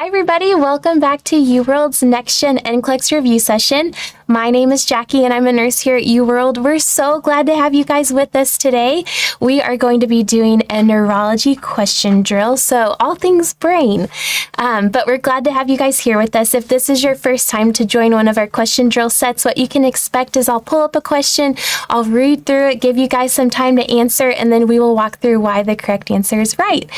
Hi everybody, welcome back to UWorld's Next Gen NCLEX review session. My name is Jackie and I'm a nurse here at UWorld. We're so glad to have you guys with us today. We are going to be doing a neurology question drill, so all things brain. But we're glad to have you guys here with us. If this is your first time to join one of our question drill sets, what you can expect is I'll pull up a question, I'll read through it, give you guys some time to answer, and then we will walk through why the correct answer is right.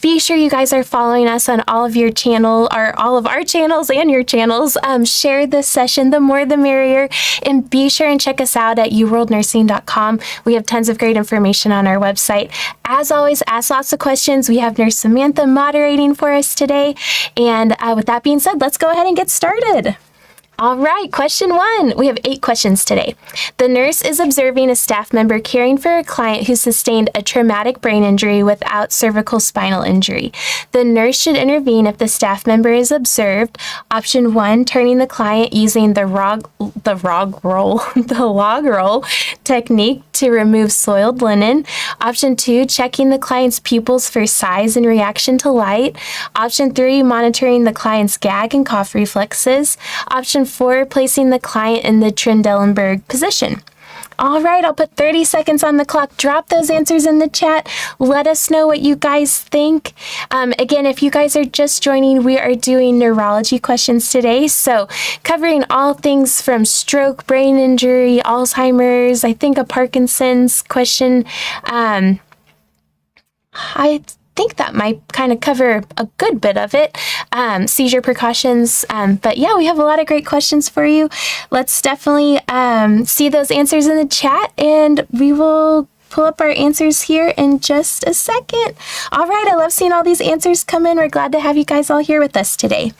Be sure you guys are following us on all of your channel, or all of our channels and your channels. Share this session, the more the merrier, and be sure and check us out at uworldnursing.com. We have tons of great information on our website. As always, ask lots of questions. We have Nurse Samantha moderating for us today. And with that being said, let's go ahead and get started. All right, question 1. We have 8 questions today. The nurse is observing a staff member caring for a client who sustained a traumatic brain injury without cervical spinal injury. The nurse should intervene if the staff member is observed. Option 1, turning the client using the log roll technique to remove soiled linen. Option 2, checking the client's pupils for size and reaction to light. Option 3, monitoring the client's gag and cough reflexes. Option 4, placing the client in the Trendelenburg position. All right, I'll put 30 seconds on the clock. Drop those answers in the chat. Let us know what you guys think. Again, if you guys are just joining, we are doing neurology questions today. So covering all things from stroke, brain injury, Alzheimer's, I think a Parkinson's question. I think that might kind of cover a good bit of it. Seizure precautions. But yeah, we have a lot of great questions for you. Let's definitely see those answers in the chat, and we will pull up our answers here in just a second. All right, I love seeing all these answers come in. We're glad to have you guys all here with us today.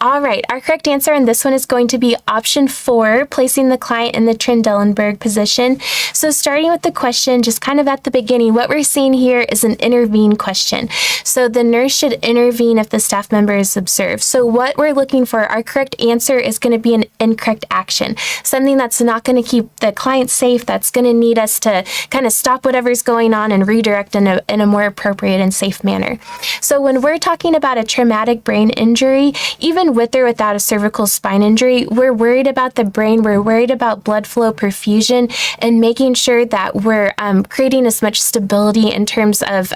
All right, our correct answer on this one is going to be option 4, placing the client in the Trendelenburg position. So starting with the question, just kind of at the beginning, what we're seeing here is an intervene question. So the nurse should intervene if the staff member is observed. So what we're looking for, our correct answer is going to be an incorrect action, something that's not going to keep the client safe, that's going to need us to kind of stop whatever's going on and redirect in a more appropriate and safe manner. So when we're talking about a traumatic brain injury, even with or without a cervical spine injury, we're worried about the brain, we're worried about blood flow perfusion, and making sure that we're creating as much stability in terms of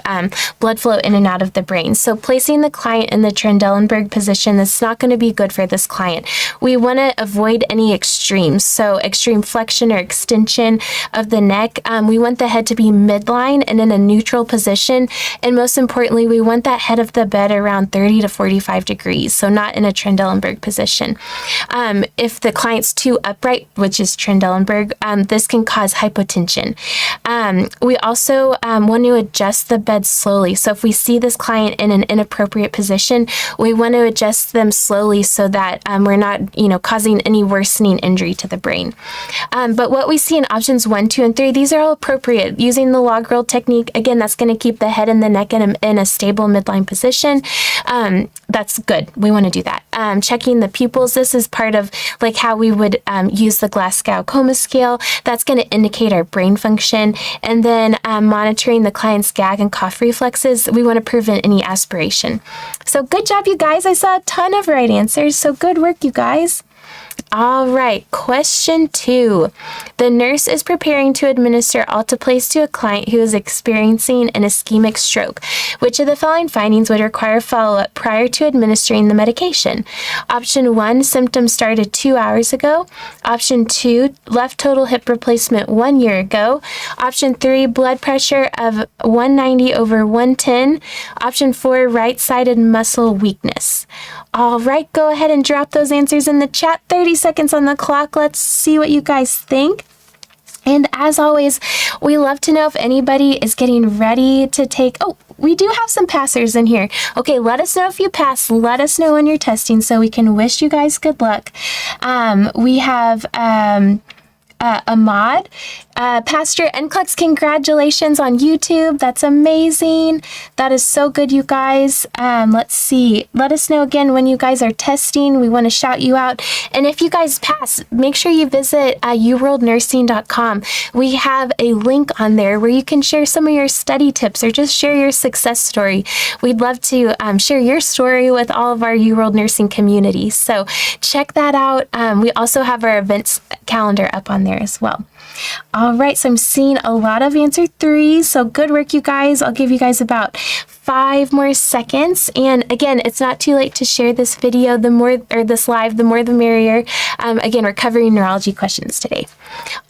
blood flow in and out of the brain. So placing the client in the Trendelenburg position is not going to be good for this client. We want to avoid any extremes, so extreme flexion or extension of the neck. We want the head to be midline and in a neutral position, and most importantly, we want that head of the bed around 30 to 45 degrees, so not in a Trendelenburg position. If the client's too upright, which is Trendelenburg, this can cause hypotension. We also want to adjust the bed slowly. So if we see this client in an inappropriate position, we want to adjust them slowly so that we're not, causing any worsening injury to the brain. But what we see in options 1, 2, and 3, these are all appropriate. Using the log roll technique, again, that's going to keep the head and the neck in a stable midline position. That's good. We want to do that. Checking the pupils. This is part of like how we would use the Glasgow Coma scale. That's going to indicate our brain function. And then monitoring the client's gag and cough reflexes. We want to prevent any aspiration. So good job, you guys. I saw a ton of right answers. So good work, you guys. All right, question 2. The nurse is preparing to administer alteplase to a client who is experiencing an ischemic stroke. Which of the following findings would require follow-up prior to administering the medication? Option 1, symptoms started 2 hours ago. Option 2, left total hip replacement 1 year ago. Option 3, blood pressure of 190 over 110. Option 4, right-sided muscle weakness. All right, go ahead and drop those answers in the chat. 30 seconds on the clock. Let's see what you guys think. And as always, we love to know if anybody is getting ready to take... Oh, we do have some passers in here. Okay, let us know if you pass. Let us know when you're testing so we can wish you guys good luck. We have... Ahmad, Passed your NCLEX, congratulations on YouTube. That's amazing. That is so good, you guys. Let's see. Let us know again when you guys are testing. We want to shout you out. And if you guys pass, make sure you visit uworldnursing.com. We have a link on there where you can share some of your study tips or just share your success story. We'd love to share your story with all of our UWorld Nursing community. So check that out. We also have our events calendar up on there as well. All right, so I'm seeing a lot of answer 3. So good work, you guys. I'll give you guys about 5 more seconds. And again, it's not too late to share this video. This live, the more the merrier. Again, we're covering neurology questions today.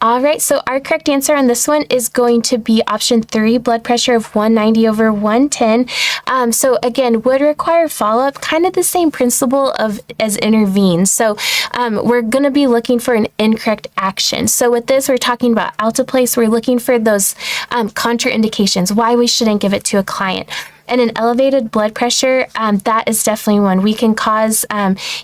All right, so our correct answer on this one is going to be option 3, blood pressure of 190/110. So again, would require follow-up, kind of the same principle as intervene. So we're going to be looking for an incorrect action. So with this, we're talking about alteplase. We're looking for those contraindications, why we shouldn't give it to a client. And an elevated blood pressure, that is definitely one we can cause,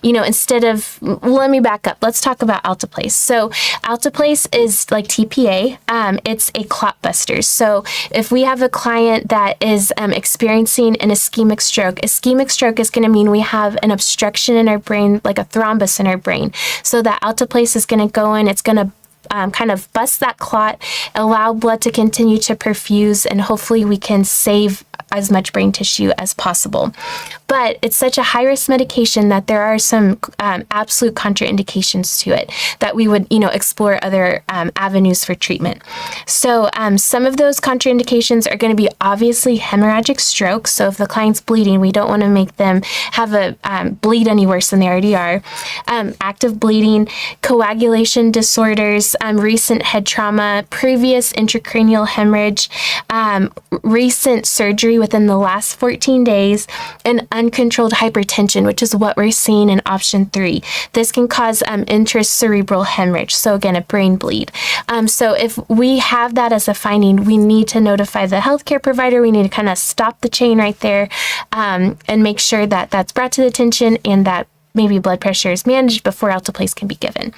instead of, let me back up. Let's talk about alteplase. So alteplase is like TPA. It's a clot buster. So if we have a client that is experiencing an ischemic stroke is going to mean we have an obstruction in our brain, like a thrombus in our brain. So that alteplase is going to go in, it's going to kind of bust that clot, allow blood to continue to perfuse, and hopefully we can save as much brain tissue as possible. But it's such a high-risk medication that there are some absolute contraindications to it that we would, explore other avenues for treatment. So some of those contraindications are going to be obviously hemorrhagic stroke. So if the client's bleeding, we don't want to make them have a bleed any worse than they already are. Active bleeding, coagulation disorders, recent head trauma, previous intracranial hemorrhage, recent surgery within the last 14 days, and uncontrolled hypertension, which is what we're seeing in option 3. This can cause intracerebral hemorrhage, so again, a brain bleed. So if we have that as a finding, we need to notify the healthcare provider. We need to kind of stop the chain right there and make sure that that's brought to the attention and that maybe blood pressure is managed before alteplase can be given.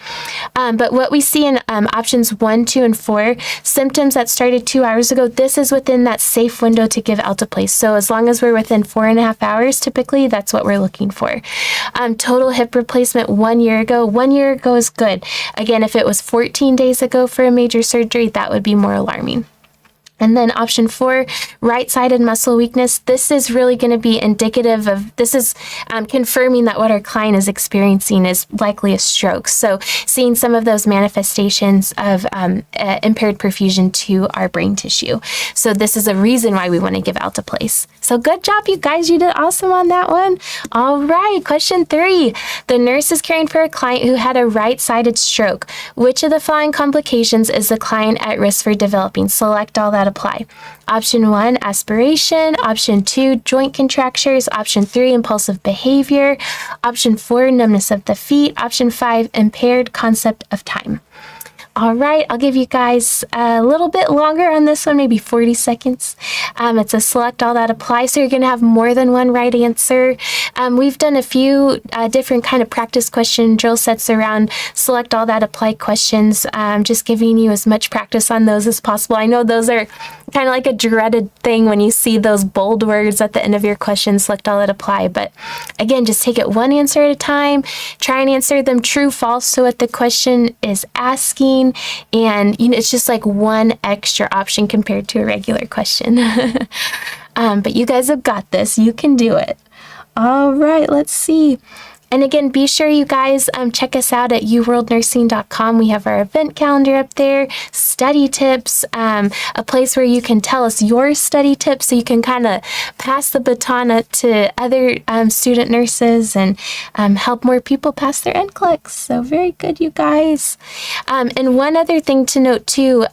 But what we see in options 1, 2, and 4, symptoms that started 2 hours ago, this is within that safe window to give alteplase. So as long as we're within 4.5 hours, typically that's what we're looking for. Total hip replacement 1 year ago. 1 year ago is good. Again, if it was 14 days ago for a major surgery, that would be more alarming. And then option 4, right-sided muscle weakness. This is really going to be indicative of, this is confirming that what our client is experiencing is likely a stroke. So seeing some of those manifestations of impaired perfusion to our brain tissue. So this is a reason why we want to give alteplase. So good job, you guys. You did awesome on that one. All right, question 3. The nurse is caring for a client who had a right-sided stroke. Which of the following complications is the client at risk for developing? Select all that apply. Option 1, aspiration. Option 2, joint contractures. Option 3, impulsive behavior. Option 4, numbness of the feet. Option 5, impaired concept of time. All right, I'll give you guys a little bit longer on this one, maybe 40 seconds. It's a select all that apply, so you're going to have more than one right answer. We've done a few different kind of practice question drill sets around select all that apply questions, just giving you as much practice on those as possible. I know those are kind of like a dreaded thing when you see those bold words at the end of your question, select all that apply. But again, just take it one answer at a time, try and answer them true, false to what the question is asking. And it's just like one extra option compared to a regular question. But you guys have got this. You can do it. All right, let's see. And again, be sure you guys check us out at uworldnursing.com. We have our event calendar up there, study tips, a place where you can tell us your study tips so you can kind of pass the baton to other student nurses and help more people pass their NCLEX. So very good, you guys. And one other thing to note too,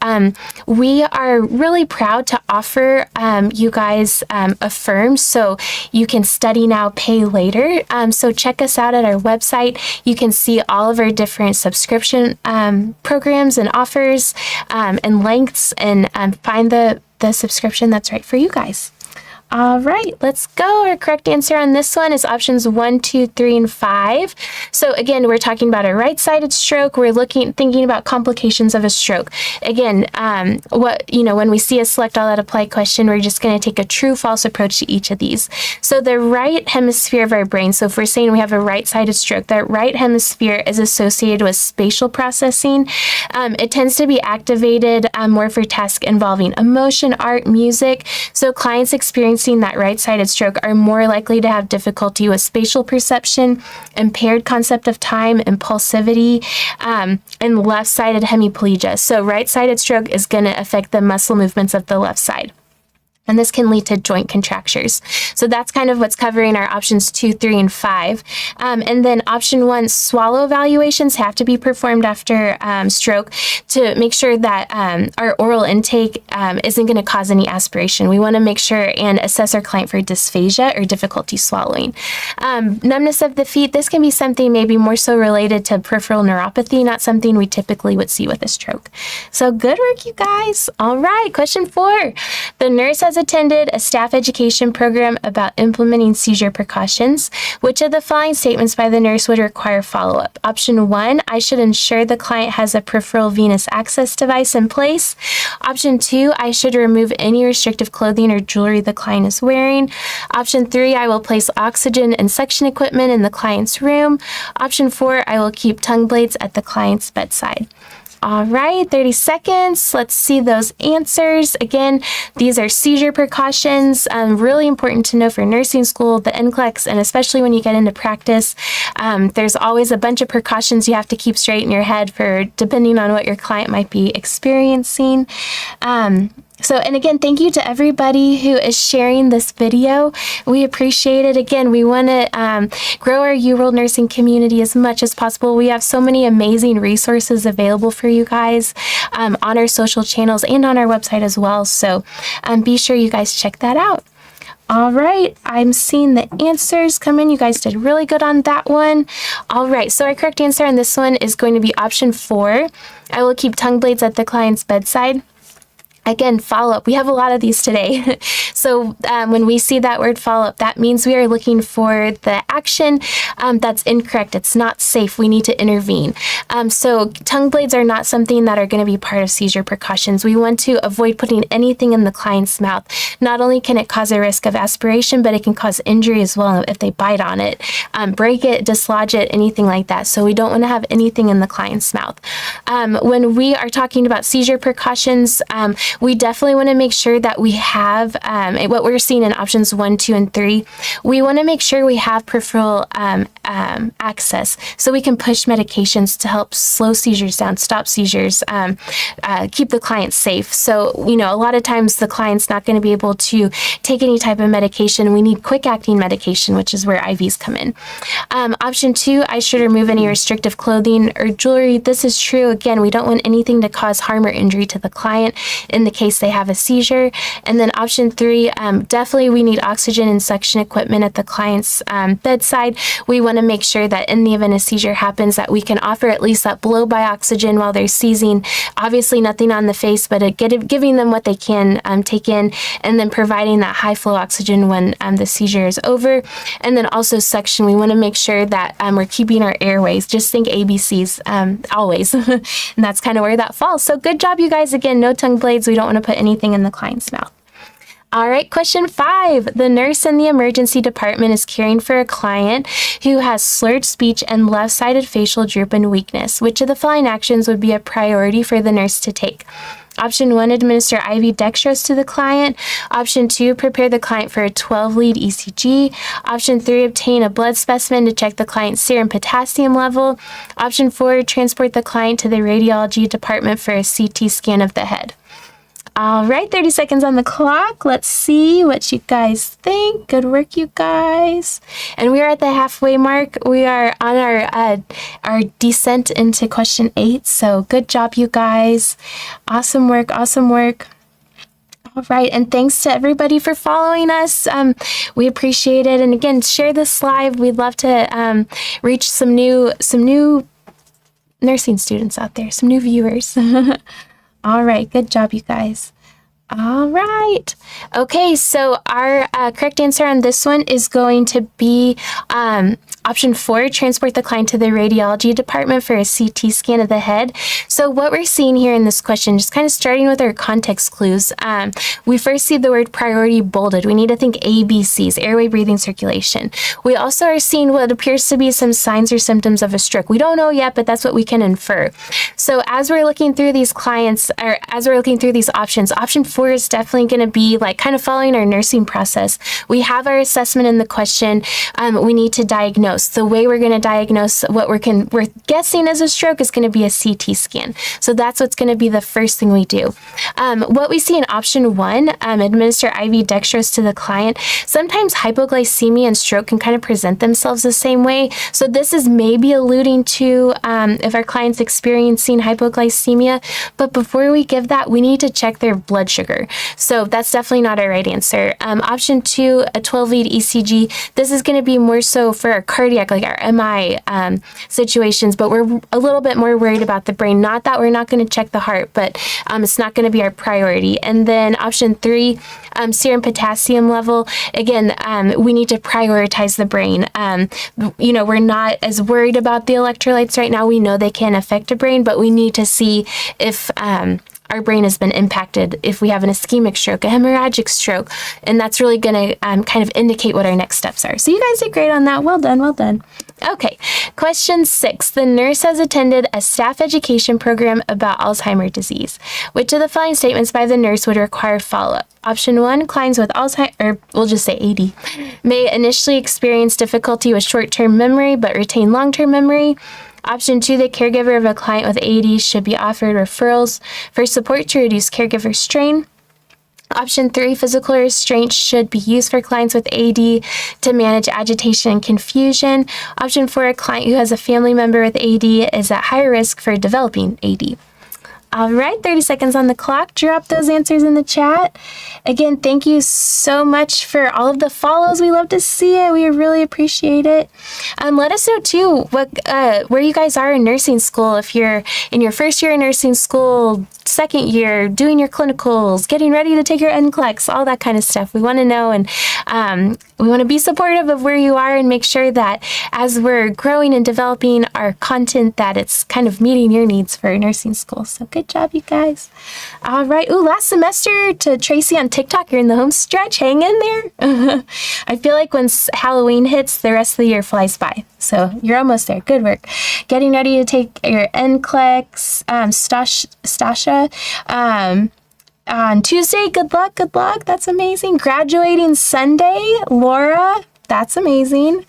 we are really proud to offer you guys Affirm, so you can study now, pay later. So check us out at our website. You can see all of our different subscription programs and offers and lengths, and find the subscription that's right for you guys. All right, let's go. Our correct answer on this one is options 1, 2, 3, and 5. So again, we're talking about a right-sided stroke. We're thinking about complications of a stroke. Again, when we see a select all that apply question, we're just going to take a true-false approach to each of these. So the right hemisphere of our brain, so if we're saying we have a right-sided stroke, that right hemisphere is associated with spatial processing. It tends to be activated more for tasks involving emotion, art, music. So clients experiencing that right-sided stroke are more likely to have difficulty with spatial perception, impaired concept of time, impulsivity, and left-sided hemiplegia. So right-sided stroke is going to affect the muscle movements of the left side. And this can lead to joint contractures. So that's kind of what's covering our options 2, 3, and 5. And then option 1, swallow evaluations have to be performed after stroke to make sure that our oral intake isn't going to cause any aspiration. We want to make sure and assess our client for dysphagia or difficulty swallowing. Numbness of the feet, this can be something maybe more so related to peripheral neuropathy, not something we typically would see with a stroke. So good work, you guys. All right, question 4. The nurse has attended a staff education program about implementing seizure precautions. Which of the following statements by the nurse would require follow-up? Option 1, I should ensure the client has a peripheral venous access device in place. Option 2, I should remove any restrictive clothing or jewelry the client is wearing. Option 3, I will place oxygen and suction equipment in the client's room. Option 4, I will keep tongue blades at the client's bedside. All right, 30 seconds. Let's see those answers. Again, these are seizure precautions. Really important to know for nursing school, the NCLEX, and especially when you get into practice. There's always a bunch of precautions you have to keep straight in your head for depending on what your client might be experiencing. And again, thank you to everybody who is sharing this video. We appreciate it. Again, we want to grow our UWorld nursing community as much as possible. We have so many amazing resources available for you guys on our social channels and on our website as well. So be sure you guys check that out. All right, I'm seeing the answers come in. You guys did really good on that one. All right, so our correct answer on this one is going to be option 4. I will keep tongue blades at the client's bedside. Again, follow-up. We have a lot of these today. So when we see that word follow-up, that means we are looking for the action that's incorrect. It's not safe. We need to intervene. So tongue blades are not something that are going to be part of seizure precautions. We want to avoid putting anything in the client's mouth. Not only can it cause a risk of aspiration, but it can cause injury as well if they bite on it, break it, dislodge it, anything like that. So we don't want to have anything in the client's mouth. When we are talking about seizure precautions, we definitely want to make sure that we have what we're seeing in options 1, 2, and 3. We want to make sure we have peripheral access so we can push medications to help slow seizures down, stop seizures, keep the client safe. So, a lot of times the client's not going to be able to take any type of medication. We need quick acting medication, which is where IVs come in. Option 2, I should remove any restrictive clothing or jewelry. This is true. Again, we don't want anything to cause harm or injury to the client in the case they have a seizure. And then option 3, definitely we need oxygen and suction equipment at the client's bedside. We want to make sure that in the event a seizure happens that we can offer at least that blow by oxygen while they're seizing. Obviously nothing on the face, but giving them what they can take in, and then providing that high flow oxygen when the seizure is over. And then also suction. We want to make sure that we're keeping our airways. Just think ABCs always. And that's kind of where that falls. So good job, you guys. Again, no tongue blades. We don't want to put anything in the client's mouth. All right, question 5. The nurse in the emergency department is caring for a client who has slurred speech and left-sided facial droop and weakness. Which of the following actions would be a priority for the nurse to take? Option 1, administer IV dextrose to the client. Option 2, prepare the client for a 12-lead ECG. Option 3, obtain a blood specimen to check the client's serum potassium level. Option 4, transport the client to the radiology department for a CT scan of the head. All right, 30 seconds on the clock. Let's see what you guys think. Good work, you guys. And we are at the halfway mark. We are on our descent into question 8. So good job, you guys. Awesome work, awesome work. All right, and thanks to everybody for following us. We appreciate it. And again, share this live. We'd love to reach some new nursing students out there, some new viewers. All right, good job, you guys. All right. Okay, so our correct answer on this one is going to be option 4, transport the client to the radiology department for a CT scan of the head. So what we're seeing here in this question, just kind of starting with our context clues, we first see the word priority bolded. We need to think ABCs, airway, breathing, circulation. We also are seeing what appears to be some signs or symptoms of a stroke. We don't know yet, but that's what we can infer. So as we're looking through these clients, or as we're looking through these options, option 4 is definitely going to be like kind of following our nursing process. We have our assessment in the question. We need to diagnose. The way we're going to diagnose what we're guessing as a stroke is going to be a CT scan. So that's what's going to be the first thing we do. What we see in option 1, administer IV dextrose to the client. Sometimes hypoglycemia and stroke can kind of present themselves the same way. So this is maybe alluding to if our client's experiencing hypoglycemia. But before we give that, we need to check their blood sugar. So that's definitely not our right answer. Option 2, a 12-lead ECG. This is going to be more so for our cardiac, like our MI situations, but we're a little bit more worried about the brain. Not that we're not going to check the heart, but it's not going to be our priority. And then option 3, serum potassium level. Again, we need to prioritize the brain. We're not as worried about the electrolytes right now. We know they can affect a brain, but we need to see if our brain has been impacted, if we have an ischemic stroke, a hemorrhagic stroke, and that's really going to kind of indicate what our next steps are. So you guys did great on that. Well done, well done. Okay, question 6. The nurse has attended a staff education program about Alzheimer's disease. Which of the following statements by the nurse would require follow-up? Option 1, clients with Alzheimer's, or we'll just say AD, may initially experience difficulty with short-term memory but retain long-term memory. Option 2, the caregiver of a client with AD should be offered referrals for support to reduce caregiver strain. Option 3, physical restraint should be used for clients with AD to manage agitation and confusion. Option 4, a client who has a family member with AD is at higher risk for developing AD. All right, 30 seconds on the clock. Drop those answers in the chat. Again, thank you so much for all of the follows. We love to see it. We really appreciate it. Let us know too where you guys are in nursing school. If you're in your first year in nursing school, second year, doing your clinicals, getting ready to take your NCLEX, all that kind of stuff. We want to know, and we want to be supportive of where you are and make sure that as we're growing and developing our content, that it's kind of meeting your needs for nursing school. So good job, you guys. All right. Ooh, last semester to Tracy on TikTok. You're in the home stretch. Hang in there. I feel like when Halloween hits, the rest of the year flies by. So you're almost there. Good work. Getting ready to take your NCLEX, Stasha, on Tuesday. Good luck. Good luck. That's amazing. Graduating Sunday, Laura. That's amazing.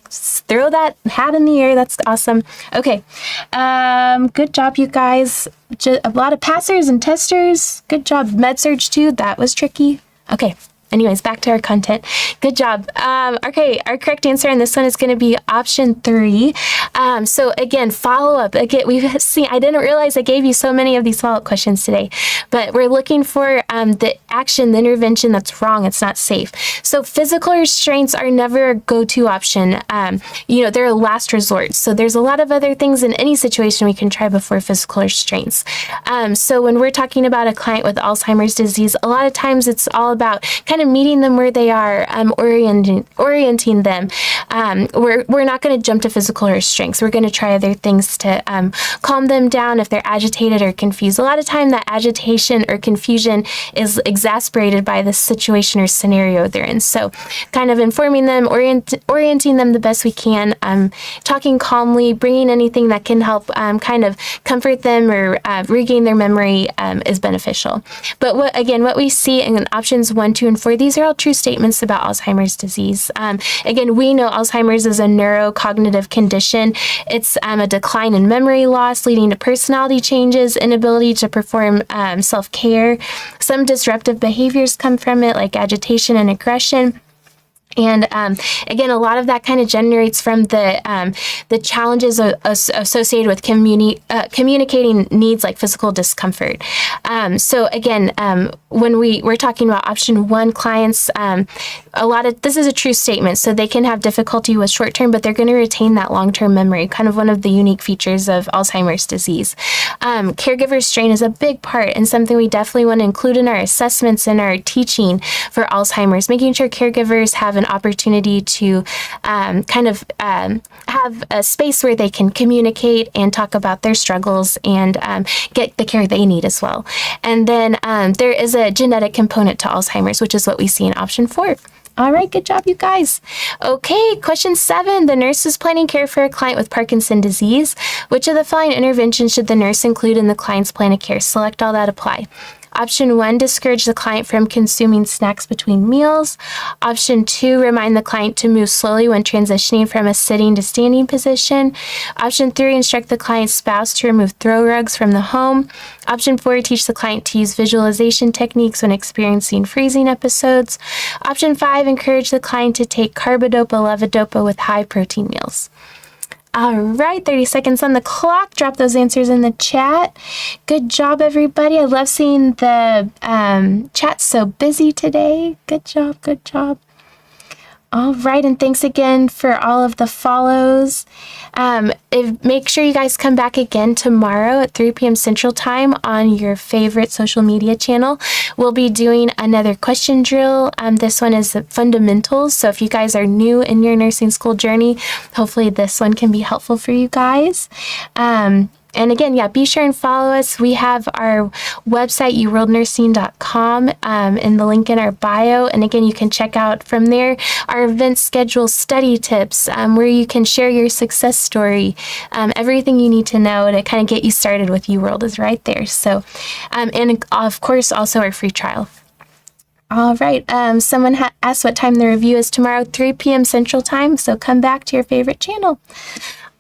Throw that hat in the air. That's awesome. Okay. Good job, you guys. A lot of passers and testers. Good job. MedSurg too. That was tricky. Okay. Anyways, back to our content. Good job. Okay, our correct answer on this one is going to be option 3. So again, follow-up. Again, we've seen, I didn't realize I gave you so many of these follow-up questions today, but we're looking for the action, the intervention that's wrong. It's not safe. So physical restraints are never a go-to option. They're a last resort. So there's a lot of other things in any situation we can try before physical restraints. So when we're talking about a client with Alzheimer's disease, a lot of times it's all about kind of meeting them where they are, orienting them. We're not going to jump to physical restraints. We're going to try other things to calm them down if they're agitated or confused. A lot of time that agitation or confusion is exasperated by the situation or scenario they're in. So kind of informing them, orienting them the best we can, talking calmly, bringing anything that can help kind of comfort them or regain their memory is beneficial. But what we see in options 1, 2, and 4, these are all true statements about Alzheimer's disease. Again, we know Alzheimer's is a neurocognitive condition. It's a decline in memory loss leading to personality changes, inability to perform self-care. Some disruptive behaviors come from it, like agitation and aggression. And again, a lot of that kind of generates from the challenges associated with communicating needs like physical discomfort. So again, when we're talking about option 1 clients, this is a true statement. So they can have difficulty with short term, but they're going to retain that long-term memory, kind of one of the unique features of Alzheimer's disease. Caregiver strain is a big part and something we definitely want to include in our assessments and our teaching for Alzheimer's, making sure caregivers have an opportunity to have a space where they can communicate and talk about their struggles and get the care they need as well. And then there is a genetic component to Alzheimer's, which is what we see in option 4. All right, good job, you guys. Okay, question 7. The nurse is planning care for a client with Parkinson's disease. Which of the following interventions should the nurse include in the client's plan of care? Select all that apply. Option 1, discourage the client from consuming snacks between meals. Option 2, remind the client to move slowly when transitioning from a sitting to standing position. Option 3, instruct the client's spouse to remove throw rugs from the home. Option 4, teach the client to use visualization techniques when experiencing freezing episodes. Option 5, encourage the client to take carbidopa, levodopa with high protein meals. All right, 30 seconds on the clock. Drop those answers in the chat. Good job, everybody. I love seeing the chat so busy today. Good job, good job. All right, and thanks again for all of the follows. Make sure you guys come back again tomorrow at 3 p.m. Central Time on your favorite social media channel. We'll be doing another question drill. This one is the fundamentals. So if you guys are new in your nursing school journey, hopefully this one can be helpful for you guys. And again, be sure and follow us. We have our website, uworldnursing.com, and the link in our bio. And again, you can check out from there our event schedule, study tips, where you can share your success story. Everything you need to know to kind of get you started with UWorld is right there. So, and of course, also our free trial. All right. Someone asked what time the review is tomorrow, 3 p.m. Central Time. So come back to your favorite channel.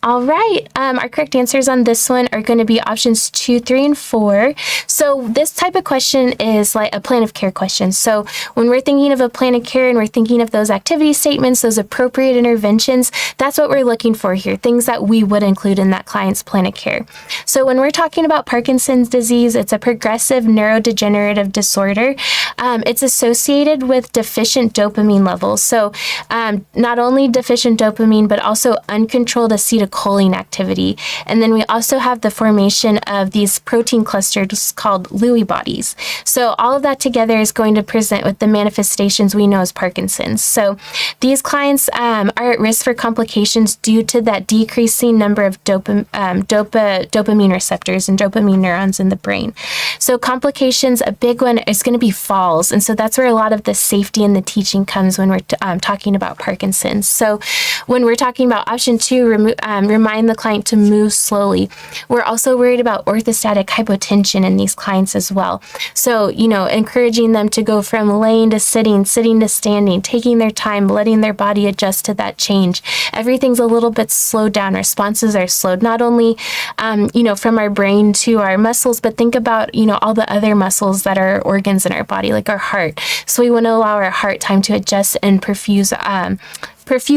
All right. Our correct answers on this one are going to be options 2, 3, and 4. So this type of question is like a plan of care question. So when we're thinking of a plan of care and we're thinking of those activity statements, those appropriate interventions, that's what we're looking for here, things that we would include in that client's plan of care. So when we're talking about Parkinson's disease, it's a progressive neurodegenerative disorder. It's associated with deficient dopamine levels. So not only deficient dopamine, but also uncontrolled acetylcholine activity. And then we also have the formation of these protein clusters called Lewy bodies. So all of that together is going to present with the manifestations we know as Parkinson's. So these clients are at risk for complications due to that decreasing number of dopamine receptors and dopamine neurons in the brain. So complications, a big one is going to be falls. And so that's where a lot of the safety and the teaching comes when we're talking about Parkinson's. So when we're talking about option 2, remind the client to move slowly. We're also worried about orthostatic hypotension in these clients as well. So, encouraging them to go from laying to sitting, sitting to standing, taking their time, letting their body adjust to that change. Everything's a little bit slowed down. Responses are slowed, not only, from our brain to our muscles, but think about, all the other muscles that are organs in our body, like our heart. So we want to allow our heart time to adjust and perfuse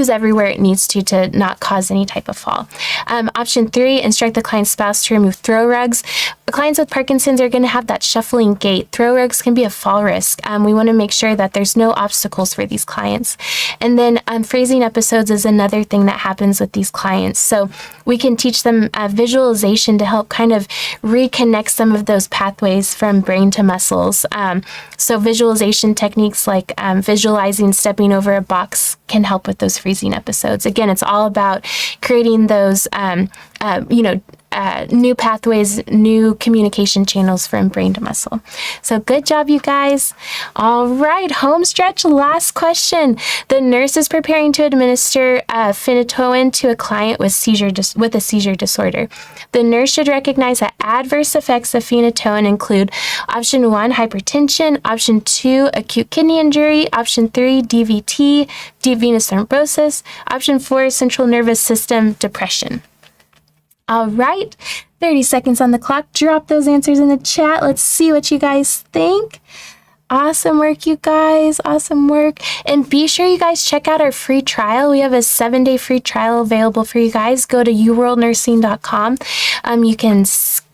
everywhere it needs to not cause any type of fall. Option 3, instruct the client's spouse to remove throw rugs. Clients with Parkinson's are going to have that shuffling gait. Throw rugs can be a fall risk. We want to make sure that there's no obstacles for these clients. And then freezing episodes is another thing that happens with these clients. So we can teach them visualization to help kind of reconnect some of those pathways from brain to muscles. So visualization techniques like visualizing stepping over a box can help with those freezing episodes. Again, it's all about creating those, new pathways, new communication channels from brain to muscle. So good job, you guys. All right, home stretch, last question. The nurse is preparing to administer phenytoin to a client with a seizure disorder. The nurse should recognize that adverse effects of phenytoin include option 1, hypertension, option 2, acute kidney injury, option 3, DVT, deep venous thrombosis, option 4, central nervous system depression. All right, 30 seconds on the clock. Drop those answers in the chat. Let's see what you guys think. Awesome work, you guys. Awesome work. And be sure you guys check out our free trial. We have a 7-day free trial available for you guys. Go to uworldnursing.com. You can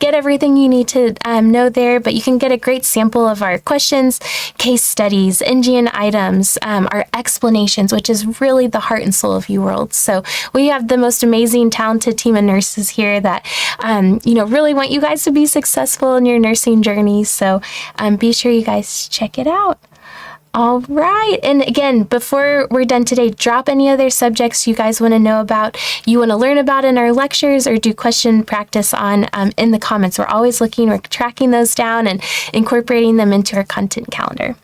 get everything you need to know there, but you can get a great sample of our questions, case studies, NGN items, our explanations, which is really the heart and soul of UWorld. So we have the most amazing, talented team of nurses here that, really want you guys to be successful in your nursing journey. So be sure you guys check it out. All right. And again, before we're done today, drop any other subjects you guys want to know about, you want to learn about in our lectures or do question practice on in the comments. We're always we're tracking those down and incorporating them into our content calendar.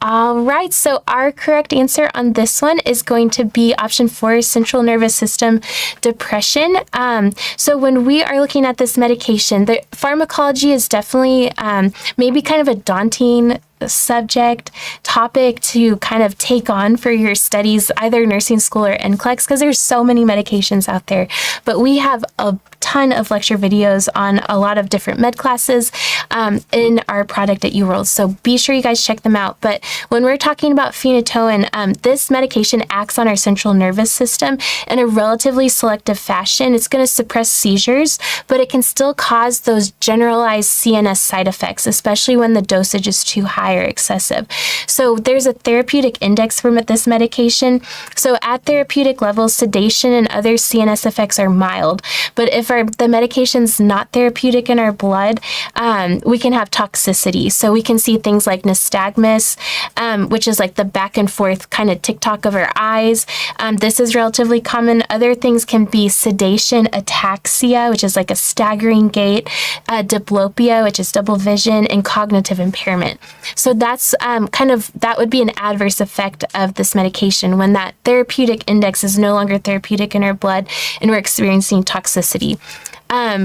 All right, so our correct answer on this one is going to be option 4, central nervous system depression. So when we are looking at this medication, the pharmacology is definitely maybe kind of a daunting topic to kind of take on for your studies, either nursing school or NCLEX, because there's so many medications out there. But we have a ton of lecture videos on a lot of different med classes in our product at UWorld. So be sure you guys check them out. But when we're talking about phenytoin, this medication acts on our central nervous system in a relatively selective fashion. It's going to suppress seizures, but it can still cause those generalized CNS side effects, especially when the dosage is too high or excessive. So there's a therapeutic index for this medication. So at therapeutic levels, sedation and other CNS effects are mild. But if the medication's not therapeutic in our blood, we can have toxicity. So we can see things like nystagmus, which is like the back and forth kind of tick-tock of our eyes. This is relatively common. Other things can be sedation, ataxia, which is like a staggering gait, diplopia, which is double vision, and cognitive impairment. So that's that would be an adverse effect of this medication when that therapeutic index is no longer therapeutic in our blood and we're experiencing toxicity.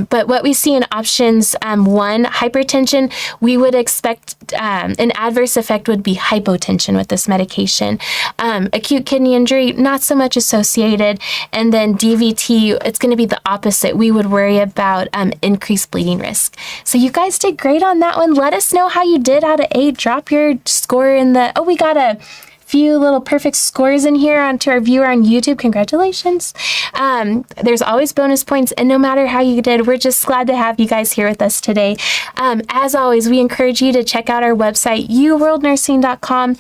But what we see in options 1, hypertension, we would expect an adverse effect would be hypotension with this medication. Acute kidney injury, not so much associated. And then DVT, it's going to be the opposite. We would worry about increased bleeding risk. So you guys did great on that one. Let us know how you did out of 8. Drop your score in we got a few little perfect scores in here onto our viewer on YouTube. Congratulations. There's always bonus points, and no matter how you did, we're just glad to have you guys here with us today. As always, we encourage you to check out our website, uworldnursing.com.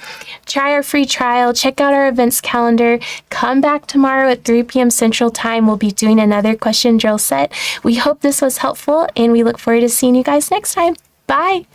Try our free trial, check out our events calendar. Come back tomorrow at 3 p.m. Central Time. We'll be doing another question drill set. We hope this was helpful, and we look forward to seeing you guys next time. Bye.